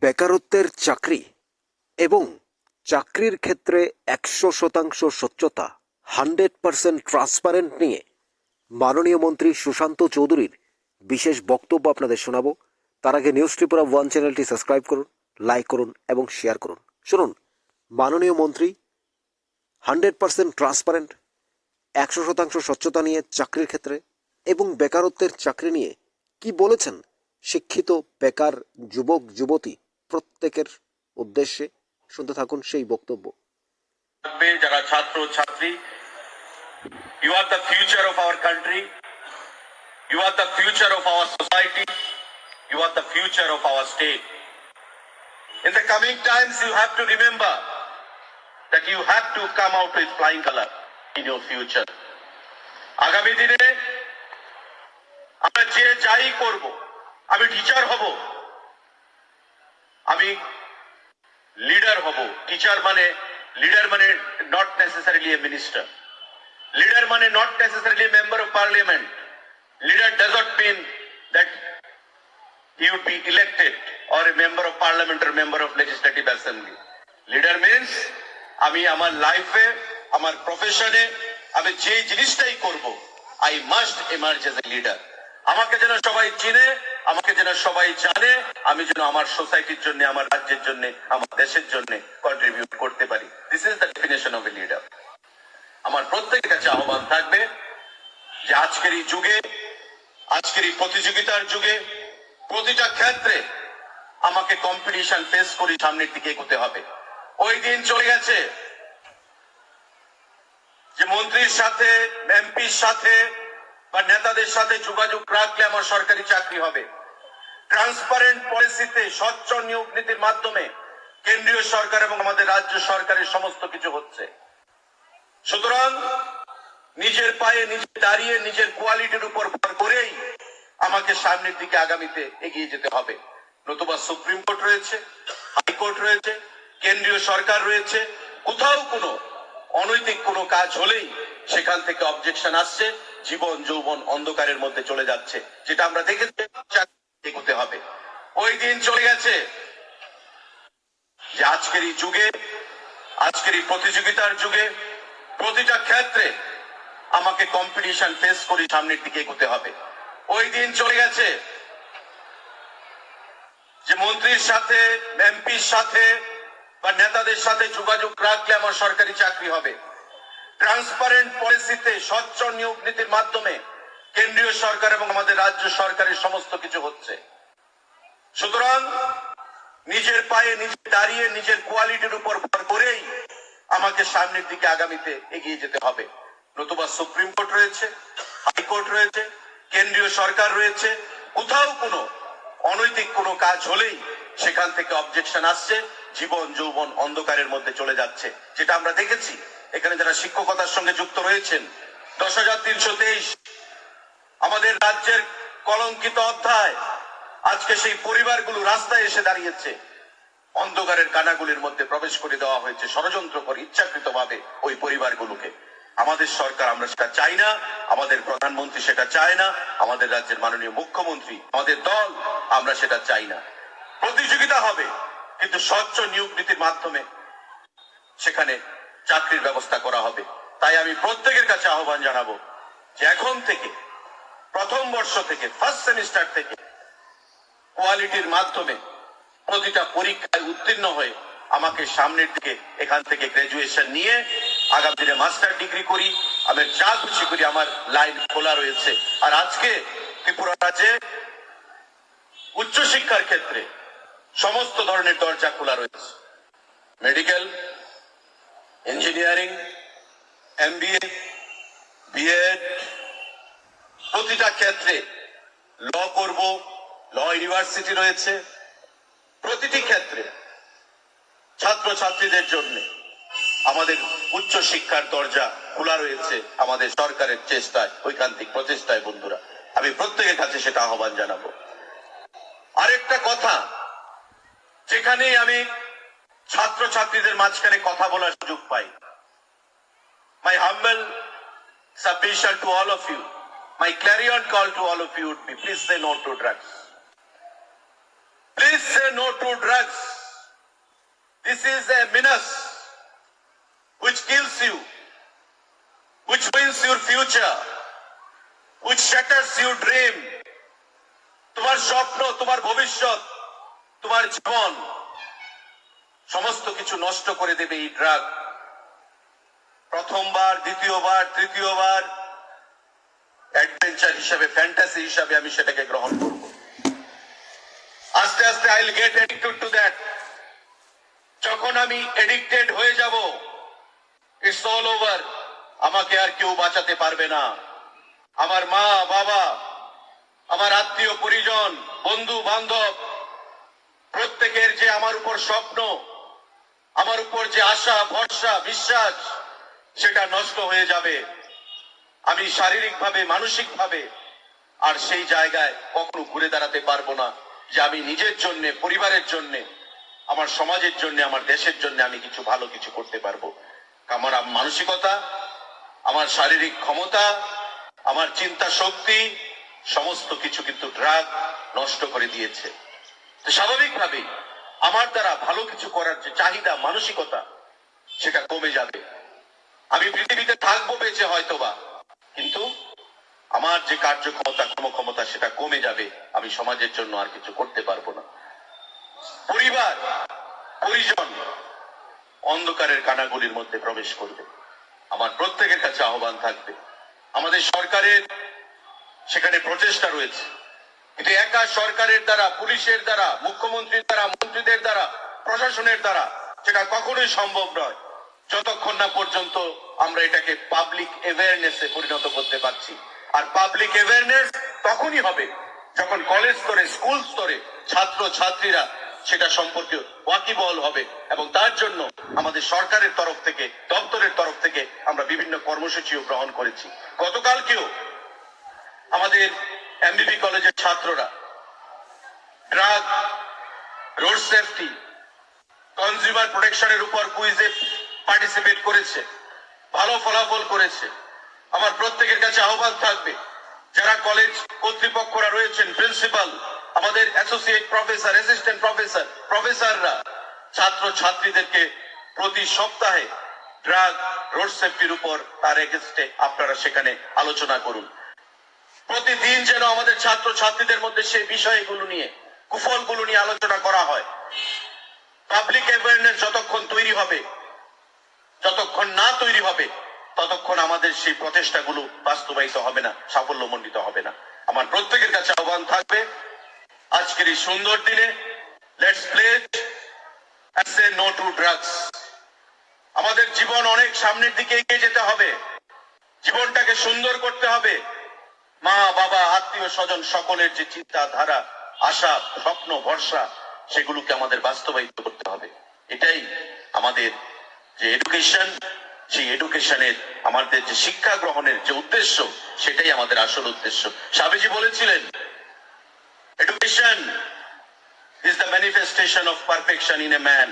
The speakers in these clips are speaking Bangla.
বেকারত্বের চাকরি এবং চাকরির ক্ষেত্রে ১০০% স্বচ্ছতা 100% ট্রান্সপারেন্ট নিয়ে মাননীয় মন্ত্রী সুশান্ত চৌধুরীর বিশেষ বক্তব্য আপনাদের শোনাবো। তার আগে নিউজ ত্রিপুরা 1 চ্যানেলটি সাবস্ক্রাইব করুন, লাইক করুন এবং শেয়ার করুন। শুনুন মাননীয় মন্ত্রী 100% ট্রান্সপারেন্ট, ১০০% স্বচ্ছতা নিয়ে চাকরির ক্ষেত্রে এবং বেকারত্বের চাকরি নিয়ে কি বলেছেন শিক্ষিত বেকার যুবক যুবতী প্রত্যেকের উদ্দেশ্যে। শুনতে থাকুন সেই বক্তব্য। যারা ছাত্র ছাত্রী, you are the future of our country, you are the future of our society, you are the future of our state. In the coming times you have to remember that you have to come out with flying color in your future. আগামী দিনে আমরা যে যাই করব, আমি টিচার হব, আমি লিডার হব। টিচার মানে, লিডার মানে not necessarily a minister. Leader মানে not necessarily a member of parliament. Leader does not mean that he would be elected or a member of parliament or member of legislative assembly. Leader means আমি আমার লাইফে, আমার প্রফেশনে আমি যে জিনিসটাই করব, I must emerge as a leader. আমাকে যেন সবাই চিনে, আমাকে যেন সবাই জানে, আমি যেন আমার সোসাইটির জন্য, আমার রাজ্যের জন্য, আমার দেশের জন্য কন্ট্রিবিউট করতে পারি। This is the definition of a leader. আমার প্রত্যেকের কাছে আহ্বান থাকবে যে আজকের এই যুগে, আজকের এই প্রতিযোগিতার যুগে প্রতিটা ক্ষেত্রে আমাকে কম্পিটিশন ফেস করে সামনের দিকে এগোতে হবে। ওই দিন চলে গেছে যে মন্ত্রীর সাথে, এমপির সাথে বা নেতাদের সাথে যোগাযোগ রাখলে আমার সরকারি চাকরি হবে। ট্রান্সপারেন্ট পলিসিতে, স্বচ্ছ নিয়োগ নীতির মাধ্যমে কেন্দ্রীয় সরকার এবং আমাদের রাজ্য সরকারের সমস্ত কিছু হচ্ছে। সুতরাং নিজের পায়ে নিজে দাঁড়িয়ে নিজের কোয়ালিটির উপর ভর করেই আমাকে সামনের দিকে আগামীতে এগিয়ে যেতে হবে। নতুবা সুপ্রিম কোর্ট রয়েছে, হাইকোর্ট রয়েছে, কেন্দ্রীয় সরকার রয়েছে, কোথাও কোনো অনৈতিক কোনো কাজ হলেই সেখান থেকে অবজেকশন আসছে, জীবন যৌবন অন্ধকারের মধ্যে চলে যাচ্ছে, যেটা আমরা দেখেছি। এগোতে হবে। ওই দিন চলে গেছে যে আজকের এই যুগে, আজকের এই প্রতিযোগিতার যুগে প্রতিটা ক্ষেত্রে আমাকে কম্পিটিশন ফেস করে সামনের দিকে এগোতে হবে। ওই দিন চলে গেছে যে মন্ত্রীর সাথে, এমপির সাথে বা নেতাদের সাথে যোগাযোগ রাখলে আমার সরকারি চাকরি হবে। ট্রান্সপারেন্ট পলিসিতে, স্বচ্ছ নিয়োগ নীতির মাধ্যমে কেন্দ্রীয় সরকার এবং আমাদের রাজ্য সরকারের সমস্ত কিছু হচ্ছে। সুতরাং নিজের পায়ে নিজে দাঁড়িয়ে নিজের কোয়ালিটির উপর ভর করেই আমাকে সামনের দিকে আগামীতে এগিয়ে যেতে হবে। নতুবা সুপ্রিম কোর্ট রয়েছে, হাইকোর্ট রয়েছে, কেন্দ্রীয় সরকার রয়েছে, কোথাও কোনো অনৈতিক কোনো কাজ হলেই সেখান থেকে অবজেকশন আসছে, জীবন যৌবন অন্ধকারের মধ্যে চলে যাচ্ছে, যেটা আমরা দেখেছি। এখানে যারা শিক্ষকতার সঙ্গে যুক্ত রয়েছেন, 10,323 আমাদের রাজ্যের কলঙ্কিত অধ্যায়, আজকে সেই পরিবারগুলো রাস্তায় এসে দাঁড়িয়েছে। অন্ধকারের কানাগুলির মধ্যে প্রবেশ করে দেওয়া হয়েছে ষড়যন্ত্র করে, ইচ্ছাকৃতভাবে ওই পরিবারগুলোকে। আমাদের সরকার, আমরা সেটা চাই না, আমাদের প্রধানমন্ত্রী সেটা চায় না, আমাদের রাজ্যের মাননীয় মুখ্যমন্ত্রী, আমাদের দল, আমরা সেটা চাই না। প্রতিযোগিতা হবে, কিন্তু স্বচ্ছ নিয়োগ নীতির মাধ্যমে সেখানে চাকরির ব্যবস্থা করা হবে। তাই আমি প্রত্যেকের কাছে আহ্বান জানাবো যে এখন থেকে, প্রথম বর্ষ থেকে, ফার্স্ট সেমিস্টার থেকে কোয়ালিটির মাধ্যমে প্রতিটা পরীক্ষায় উত্তীর্ণ হয়ে আমাকে সামনের দিকে এখান থেকে গ্রাজুয়েশন নিয়ে আগামী দিনে মাস্টার ডিগ্রি করি, আমি যা খুশি করি, আমার লাইন খোলা রয়েছে। আর আজকে ত্রিপুরা রাজ্যে উচ্চশিক্ষার ক্ষেত্রে সমস্ত ধরনের দরজা খোলা রয়েছে। মেডিকেল, ইঞ্জিনিয়ারিং, এমবিএ, বিএড, প্রতিটা ক্ষেত্রে ল করব, ল ইউনিভার্সিটি রয়েছে। প্রতিটি ক্ষেত্রে ছাত্র ছাত্রীদের জন্য আমাদের উচ্চ শিক্ষার দরজা খোলা রয়েছে আমাদের সরকারের চেষ্টায়, ঐকান্তিক প্রচেষ্টায়। বন্ধুরা, আমি প্রত্যেকের কাছে সেটা আহ্বান জানাবো। আরেকটা কথা, যেখানেই আমি ছাত্র ছাত্রীদের মাঝখানে কথা বলার সুযোগ পাই, my humble submission to all of you, my clarion call to all of you would be, please say no to drugs. Please say no to drugs. This is a menace which kills you, which ruins your future, which shatters your dream. তোমার স্বপ্ন, তোমার ভবিষ্যৎ, তোমার জীবন সমস্ত কিছু নষ্ট করে দেবে এই ড্রাগ। প্রথমবার, দ্বিতীয়বার, তৃতীয়বার অ্যাডভেঞ্চার হিসাবে, ফ্যান্টাসি হিসাবে আমি সেটাকে গ্রহণ করব। আস্তে আস্তে I will get addicted to that. যখন আমি এডিক্টেড হয়ে যাব, ইটস অল ওভার। আমাকে আর কেউ বাঁচাতে পারবে না। আমার মা, বাবা, আমার আত্মীয় পরিজন, বন্ধু বান্ধব, প্রত্যেকের যে আমার উপর স্বপ্ন, আমার উপর যে আশা, ভরসা, বিশ্বাস, সেটা নষ্ট হয়ে যাবে। আমি শারীরিকভাবে, মানসিকভাবে আর সেই জায়গায় কখনো ঘুরে দাঁড়াতে পারবো না যে আমি নিজের জন্য, পরিবারের জন্য, আমার সমাজের জন্য, আমার দেশের জন্য আমি কিছু ভালো কিছু করতে পারবো। আমার মানসিকতা, আমার শারীরিক ক্ষমতা, আমার চিন্তা শক্তি, সমস্ত কিছু কিন্তু ড্রাগ নষ্ট করে দিয়েছে। তো স্বাভাবিকভাবেই আমার দ্বারা ভালো কিছু করার যে চাহিদা, মানসিকতা, সেটা কমে যাবে। আমি পৃথিবীতে থাকবো বেঁচে হয়তোবা, কিন্তু আমার যে কার্যক্ষমতা, কর্মক্ষমতা সেটা কমে যাবে। আমি সমাজের জন্য আর কিছু করতে পারবো না। পরিবার, পরিজন অন্ধকারের কানাগুলির মধ্যে প্রবেশ করবে। আমার প্রত্যেকের কাছে আহ্বান থাকবে, আমাদের সরকারের সেখানে প্রচেষ্টা রয়েছে, কিন্তু একা সরকারের দ্বারা, পুলিশের দ্বারা, মুখ্যমন্ত্রীর দ্বারা, মন্ত্রীদের দ্বারা, প্রশাসনের দ্বারা সেটা কখনোই সম্ভব নয়, যতক্ষণ না পর্যন্ত আমরা এটাকে পাবলিক অ্যাওয়ারনেসে পরিণত করতে পারছি। আর পাবলিক অ্যাওয়ারনেস তখনই হবে যখন কলেজ স্তরে, স্কুল স্তরে ছাত্র ছাত্রীরা সেটা সম্পর্কে ওয়াকিবহাল হবে। এবং তার জন্য আমাদের সরকারের তরফ থেকে, দপ্তরের তরফ থেকে আমরা বিভিন্ন কর্মসূচিও গ্রহণ করেছি। গতকালকেও আমাদের এমবিবি কলেজের ছাত্ররা ড্রাগ, রোড সেফটি, কনজিউমার প্রোটেকশনের উপর কুইজে পার্টিসিপেট করেছে, ভালো ফলাফল করেছে। আমার প্রত্যেকের কাছে আহ্বান থাকবে, যারা কলেজ কর্তৃপক্ষরা রয়েছেন, প্রিন্সিপাল, আমাদের অ্যাসোসিয়েট প্রফেসর, অ্যাসিস্ট্যান্ট প্রফেসর, প্রফেসররা ছাত্র ছাত্রীদেরকে প্রতি সপ্তাহে ড্রাগ, রোড সেফটির উপর তার এগেইনস্টে আপনারা সেখানে আলোচনা করুন। প্রতিদিন যেন আমাদের ছাত্র ছাত্রীদের মধ্যে সেই বিষয়গুলো নিয়ে, কুফলগুলো নিয়ে আলোচনা করা হয়। পাবলিক অ্যাওয়ারনেস যতক্ষণ তৈরি হবে, যতক্ষণ না তৈরি হবে, ততক্ষণ আমাদের সেই প্রচেষ্টাগুলো বাস্তবায়িত হবে না, সাফল্যমণ্ডিত হবে না। আমার প্রত্যেকের কাছে আহ্বান থাকবে, আজকের এই সুন্দর দিনে let's pledge and say no to drugs. আমাদের জীবন অনেক সামনের দিকে এগিয়ে যেতে হবে, জীবনটাকে সুন্দর করতে হবে। মা, বাবা, আত্মীয় স্বজন সকলের যে চিন্তাধারা, আশা, স্বপ্ন, ভরসা, সেগুলোকে আমাদের বাস্তবায়িত করতে হবে। এটাই আমাদের যে এডুকেশন, সেই এডুকেশনের, আমাদের যে শিক্ষা গ্রহণের যে উদ্দেশ্য, সেটাই আমাদের আসল উদ্দেশ্য। স্বামীজি বলেছিলেন, education is the manifestation of perfection in a man.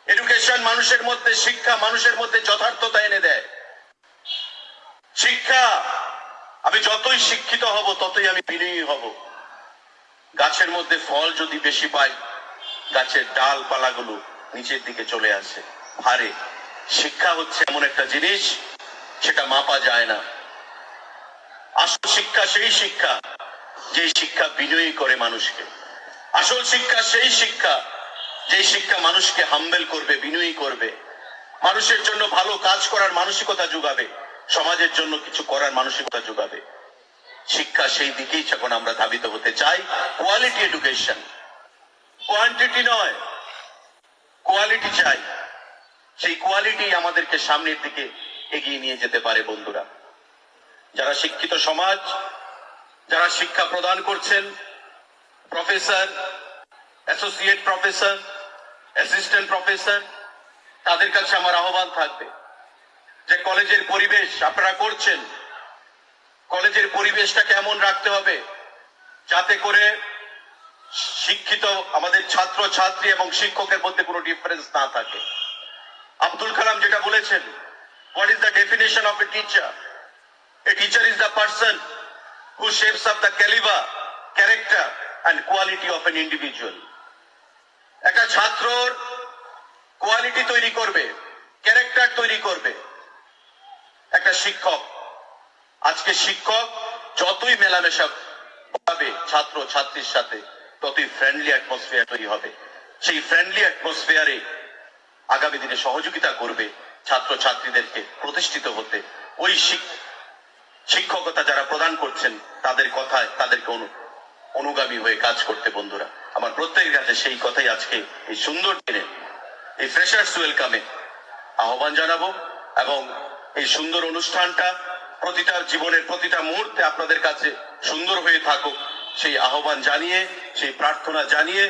Education মানুষের মধ্যে, শিক্ষা মানুষের মধ্যে যথার্থতা এনে দেয়। শিক্ষা, আমি যতই শিক্ষিত হব ততই আমি বিনয়ী হব। গাছের মধ্যে ফল যদি বেশি পাই, গাছের ডালপালাগুলো নিচের দিকে চলে আসে, হারে। শিক্ষা হচ্ছে এমন একটা জিনিস, সেটা মাপা যায় না। আসল শিক্ষা সেই শিক্ষা, যে শিক্ষা বিনয়ী করে মানুষকে। আসল শিক্ষা সেই শিক্ষা, যে শিক্ষা মানুষকে হাম্বেল করবে, বিনয়ী করবে, মানুষের জন্য ভালো কাজ করার মানসিকতা যোগাবে, সমাজের জন্য কিছু করার মানসিকতা যোগাবে। শিক্ষা সেই দিকেই যখন আমরা ধাবিত হতে চাই, কোয়ালিটি এডুকেশন, কোয়ান্টিটি নয়, কোয়ালিটি চাই। সেই কোয়ালিটি আমাদেরকে সামনের দিকে এগিয়ে নিয়ে যেতে পারে। বন্ধুরা, যারা শিক্ষিত সমাজ, যারা শিক্ষা প্রদান করছেন, professor, associate professor, assistant professor, তাদের কাছে আমার আহ্বান থাকবে যে কলেজের পরিবেশ আপনারা করছেন, কলেজের পরিবেশটা কেমন রাখতে হবে যাতে করে শিক্ষিত আমাদের ছাত্র ছাত্রী এবং শিক্ষকের মধ্যে কোনো ডিফারেন্স না থাকে। আব্দুল কালাম যেটা বলেছেন, what is the definition of a teacher? A teacher is the person who shapes up the caliber, character and quality of an individual. একটা ছাত্রর কোয়ালিটি তৈরি করবে, ক্যারেক্টার তৈরি করবে একটা শিক্ষক। আজকে শিক্ষক যতই মেলামেশা পাবে ছাত্র ছাত্রীর সাথে, ততই ফ্রেন্ডলি অ্যাটমসফিয়ার তৈরি হবে। সেই ফ্রেন্ডলি অ্যাটমসফিয়ারে আগামী দিনে সহযোগিতা করবে ছাত্র ছাত্রীদেরকে প্রতিষ্ঠিত হতে। ওই শিক্ষকতা যারা প্রদান করছেন তাদের কথায় তাদেরকে অনুগামী হয়ে কাজ করতে। বন্ধুরা, আমার প্রত্যেকের কাছে সেই কথাই আজকে এই সুন্দর দিনে এই ফ্রেশার্স ওয়েলকামে আহ্বান জানাবো, এবং এই সুন্দর অনুষ্ঠানটা প্রতিটা জীবনের প্রতিটা মুহূর্তে আপনাদের কাছে সুন্দর হয়ে থাকুক সেই আহ্বান জানিয়ে, সেই প্রার্থনা জানিয়ে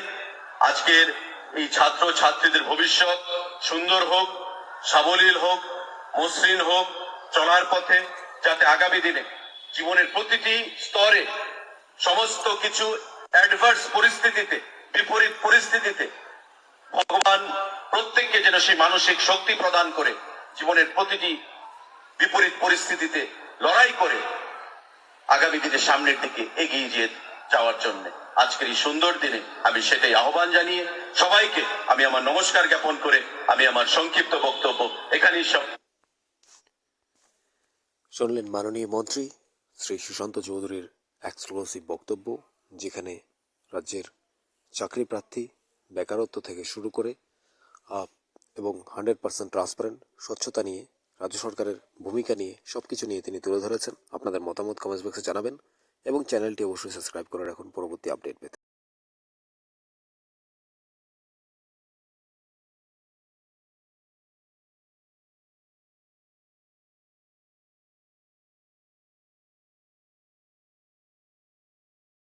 আজকের এই ছাত্র ছাত্রীদের ভবিষ্যৎ সুন্দর হোক, সাবলীল হোক, মসৃণ হোক চলার পথে, যাতে আগামী দিনে জীবনের প্রতিটি স্তরে সমস্ত কিছু অ্যাডভার্স পরিস্থিতিতে, বিপরীত পরিস্থিতিতে ভগবান প্রত্যেককে যেন সেই মানসিক শক্তি প্রদান করে জীবনের প্রতিটি বিপরীত পরিস্থিতিতে লড়াই করে আগামী দিনে সামনের দিকে এগিয়ে যাওয়ার জন্য আজকের এই সুন্দর দিনে আমি সেটাই আহ্বান জানিয়ে সবাইকে আমি আমার নমস্কার জ্ঞাপন করে আমি আমার সংক্ষিপ্ত বক্তব্য এখানেই শুনলেন মাননীয় মন্ত্রী শ্রী সুশান্ত চৌধুরীর এক্সক্লুসিভ বক্তব্য, যেখানে রাজ্যের চাকরি প্রার্থী, বেকারত্ব থেকে শুরু করে এবং 100% ট্রান্সপারেন্ট, স্বচ্ছতা নিয়ে, রাজ্য সরকারের ভূমিকা নিয়ে সবকিছু নিয়ে তিনি তুলে ধরেছেন। আপনাদের মতামত কমেন্টস বক্সে জানাবেন এবং চ্যানেলটি অবশ্যই সাবস্ক্রাইব করে রাখুন পরবর্তী আপডেট পেতে।